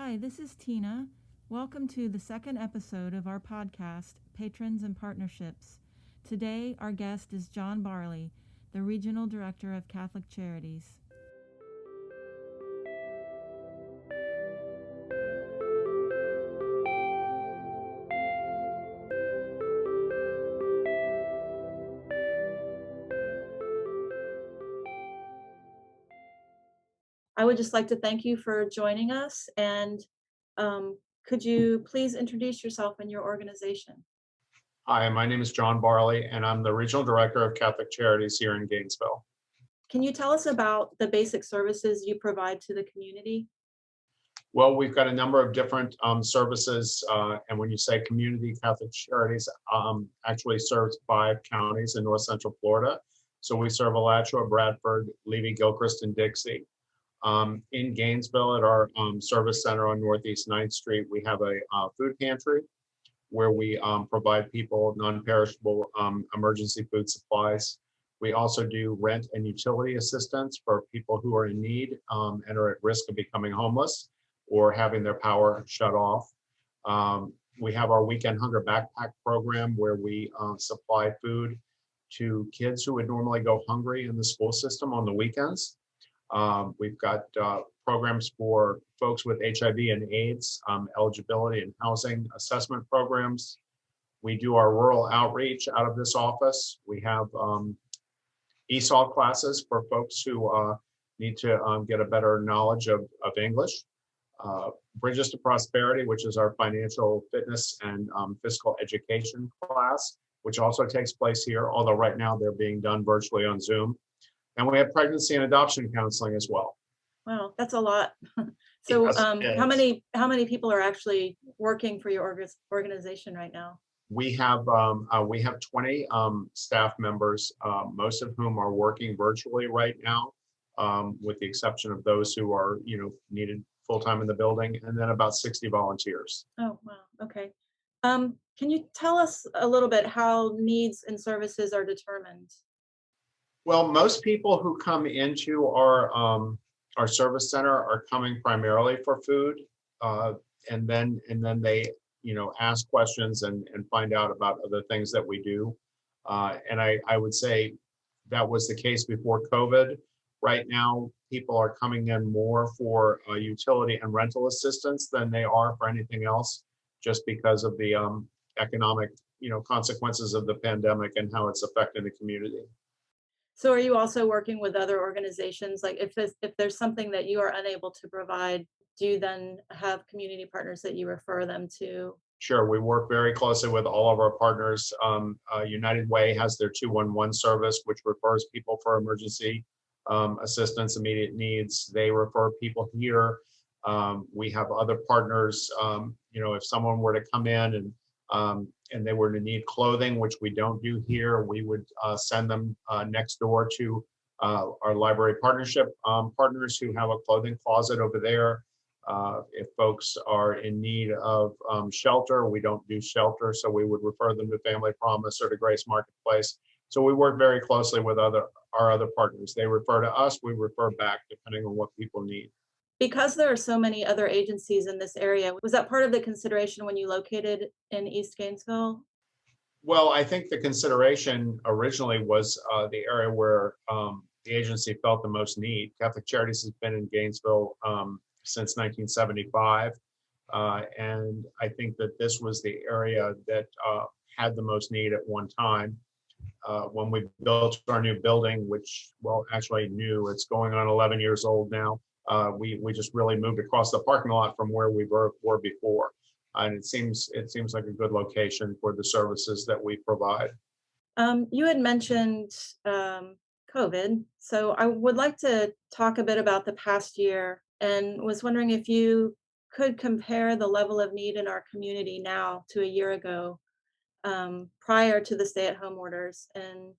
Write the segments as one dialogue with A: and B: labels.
A: Hi, this is Tina. Welcome to the second episode of our podcast, Patrons and Partnerships. Today, our guest is John Barli, the Regional Director of Catholic Charities. I would just like to thank you for joining us, and could you please introduce yourself and your organization?
B: Hi, my name is John Barli, and I'm the Regional Director of Catholic Charities here in Gainesville.
A: Can you tell us about the basic services you provide to the community?
B: Well, we've got a number of different services, and when you say community, Catholic Charities actually serves 5 counties in north central Florida. So we serve Alachua, Bradford, Levy, Gilchrist, and Dixie. In Gainesville, at our service center on Northeast 9th Street, we have a food pantry where we provide people non-perishable emergency food supplies. We also do rent and utility assistance for people who are in need and are at risk of becoming homeless or having their power shut off. We have our Weekend Hunger Backpack program where we supply food to kids who would normally go hungry in the school system on the weekends. We've got programs for folks with HIV and AIDS, eligibility and housing assessment programs. We do our rural outreach out of this office. We have ESOL classes for folks who need to get a better knowledge of English. Bridges to Prosperity, which is our financial fitness and fiscal education class, which also takes place here, although right now they're being done virtually on Zoom. And we have pregnancy and adoption counseling as well.
A: Wow, that's a lot. So
B: Yes,
A: how many people are actually working for your organization right now?
B: we have 20 staff members, most of whom are working virtually right now, with the exception of those who are, needed full-time in the building, and then about 60 volunteers.
A: Oh, wow. Okay. Can you tell us a little bit how needs and services are determined?
B: Well, most people who come into our service center are coming primarily for food, and then they ask questions and find out about other things that we do. And I would say that was the case before COVID. Right now, people are coming in more for utility and rental assistance than they are for anything else, just because of the economic consequences of the pandemic and how it's affecting the community.
A: So are you also working with other organizations? Like if there's something that you are unable to provide, do you then have community partners that you refer them to?
B: Sure, we work very closely with all of our partners. United Way has their 211 service, which refers people for emergency assistance, immediate needs. They refer people here. We have other partners. If someone were to come in and they were to need clothing, which we don't do here, we would send them next door to our library partnership partners who have a clothing closet over there. If folks are in need of shelter, we don't do shelter, so we would refer them to Family Promise or to Grace Marketplace. So we work very closely with our other partners. They refer to us, we refer back depending on what people need.
A: Because there are so many other agencies in this area, was that part of the consideration when you located in East Gainesville?
B: Well, I think the consideration originally was the area where the agency felt the most need. Catholic Charities has been in Gainesville since 1975. And I think that this was the area that had the most need at one time. When we built our new building, which, well, actually new, it's going on 11 years old now. We just really moved across the parking lot from where we were before. And it seems like a good location for the services that we provide.
A: You had mentioned COVID, so I would like to talk a bit about the past year and was wondering if you could compare the level of need in our community now to a year ago, prior to the stay-at-home orders, and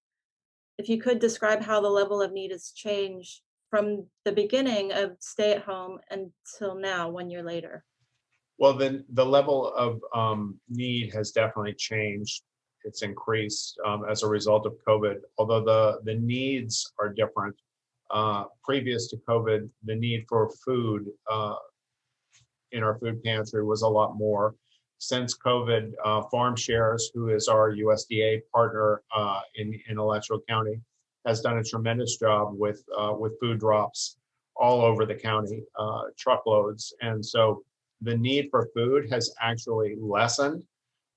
A: if you could describe how the level of need has changed from the beginning of stay-at-home until now, 1 year later.
B: Well, then the level of need has definitely changed. It's increased as a result of COVID, although the needs are different. Previous to COVID, the need for food in our food pantry was a lot more. Since COVID, Farm Shares, who is our USDA partner in Alachua County, has done a tremendous job with food drops all over the county, truckloads. And so the need for food has actually lessened.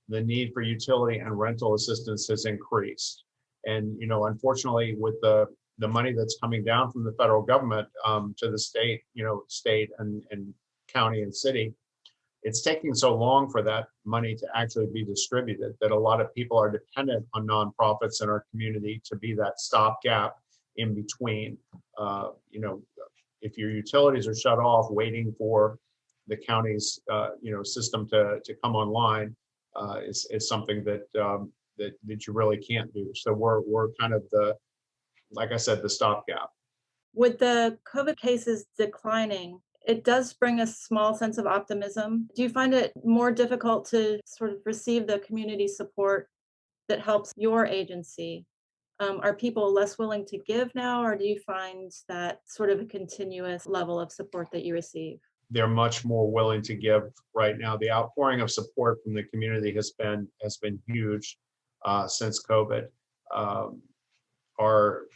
B: The need for utility and rental assistance has increased. And, unfortunately, with the money that's coming down from the federal government to the state, state and county and city, it's taking so long for that money to actually be distributed that a lot of people are dependent on nonprofits in our community to be that stopgap in between. If your utilities are shut off waiting for the county's system to come online, is something that you really can't do. So we're kind of like I said, the stopgap.
A: With the COVID cases declining, it does bring a small sense of optimism. Do you find it more difficult to sort of receive the community support that helps your agency? Are people less willing to give now, or do you find that sort of a continuous level of support that you receive?
B: They're much more willing to give right now. The outpouring of support from the community has been huge since COVID. Our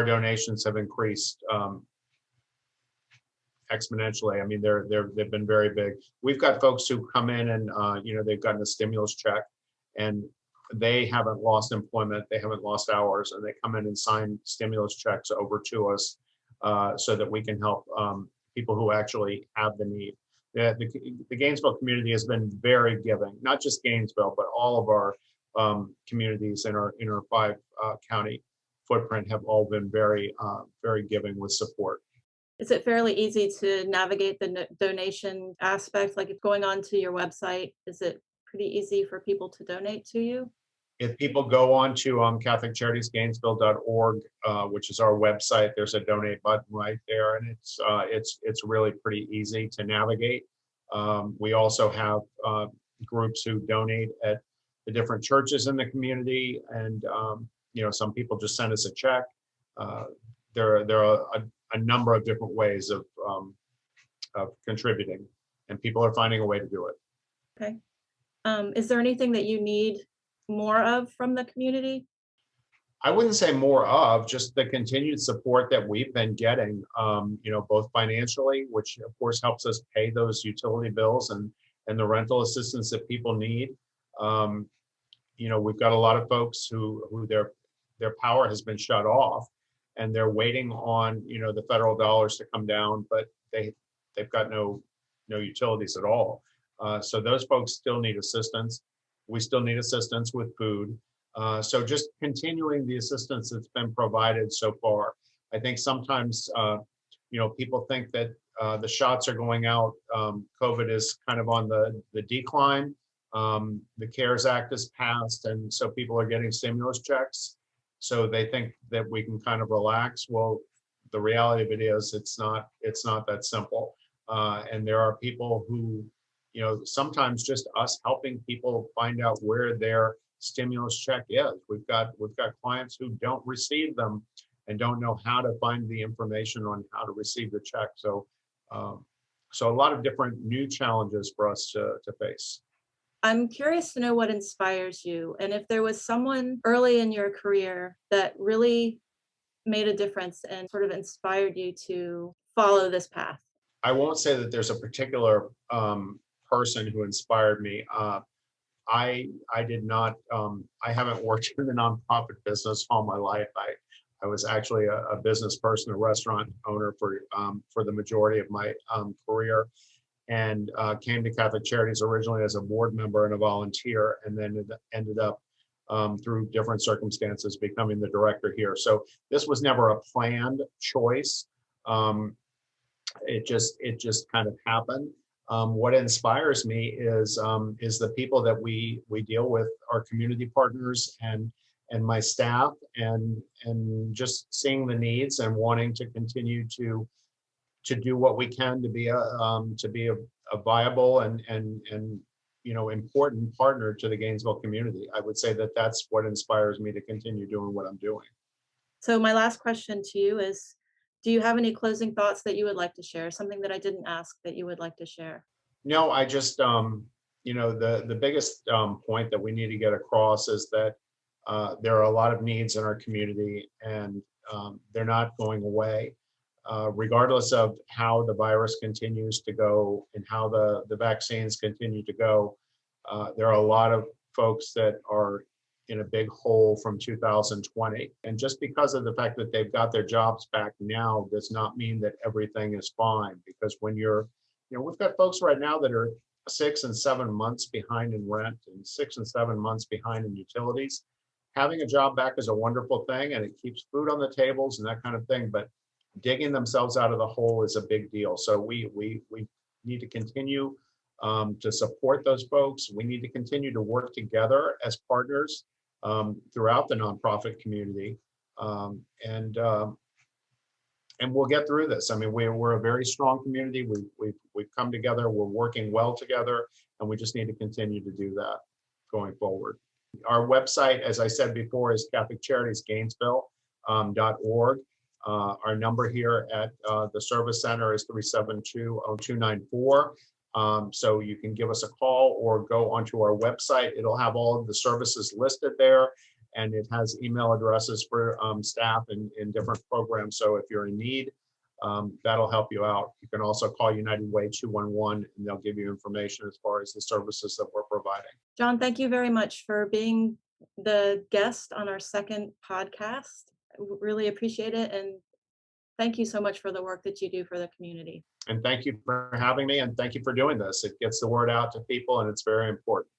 B: donations have increased exponentially. I mean, they've been very big. We've got folks who come in and they've gotten a stimulus check, and they haven't lost employment, they haven't lost hours, and they come in and sign stimulus checks over to us so that we can help people who actually have the need. The Gainesville community has been very giving, not just Gainesville, but all of our communities in our 5 county footprint have all been very giving with support.
A: Is it fairly easy to navigate the donation aspect? Like if going onto your website, is it pretty easy for people to donate to you?
B: If people go on to catholiccharities.gainesville.org, which is our website, there's a donate button right there, and it's really pretty easy to navigate. We also have groups who donate at the different churches in the community, and some people just send us a check. There are a number of different ways of contributing, and people are finding a way to do it.
A: Okay. Is there anything that you need more of from the community?
B: I wouldn't say more of, just the continued support that we've been getting, both financially, which of course helps us pay those utility bills and the rental assistance that people need. We've got a lot of folks who their power has been shut off, and they're waiting on the federal dollars to come down, but they've got no utilities at all. So those folks still need assistance. We still need assistance with food. So just continuing the assistance that's been provided so far. I think sometimes people think that the shots are going out. COVID is kind of on the decline. The CARES Act is passed, and so people are getting stimulus checks. So they think that we can kind of relax. Well, the reality of it is it's not that simple. And there are people who, sometimes just us helping people find out where their stimulus check is. We've got clients who don't receive them and don't know how to find the information on how to receive the check. So a lot of different new challenges for us to face.
A: I'm curious to know what inspires you, and if there was someone early in your career that really made a difference and sort of inspired you to follow this path.
B: I won't say that there's a particular person who inspired me. I did not. I haven't worked in the nonprofit business all my life. I was actually a business person, a restaurant owner for the majority of my career, and came to Catholic Charities originally as a board member and a volunteer, and then ended up through different circumstances becoming the director here. So this was never a planned choice. It just kind of happened. What inspires me is the people that we deal with, our community partners and my staff, and just seeing the needs and wanting to continue to do what we can to be a viable and important partner to the Gainesville community. I would say that that's what inspires me to continue doing what I'm doing.
A: So my last question to you is, Do you have any closing thoughts that you would like to share? Something that I didn't ask that you would like to share?
B: No, I just, the biggest point that we need to get across is that there are a lot of needs in our community, and they're not going away. Regardless of how the virus continues to go and how the vaccines continue to go, there are a lot of folks that are in a big hole from 2020. And just because of the fact that they've got their jobs back now does not mean that everything is fine. Because when we've got folks right now that are 6 and 7 months behind in rent and 6 and 7 months behind in utilities. Having a job back is a wonderful thing, and it keeps food on the tables and that kind of thing. But digging themselves out of the hole is a big deal. So we need to continue to support those folks. We need to continue to work together as partners throughout the nonprofit community, and we'll get through this. I mean, we're a very strong community. We've come together. We're working well together, and we just need to continue to do that going forward. Our website, as I said before, is Catholic Charities Gainesville .org. Our number here at the service center is 372-0294. So you can give us a call or go onto our website. It'll have all of the services listed there, and it has email addresses for staff in different programs. So if you're in need, that'll help you out. You can also call United Way 211, and they'll give you information as far as the services that we're providing.
A: John, thank you very much for being the guest on our second podcast. Really appreciate it. And thank you so much for the work that you do for the community.
B: And thank you for having me, and thank you for doing this. It gets the word out to people, and it's very important.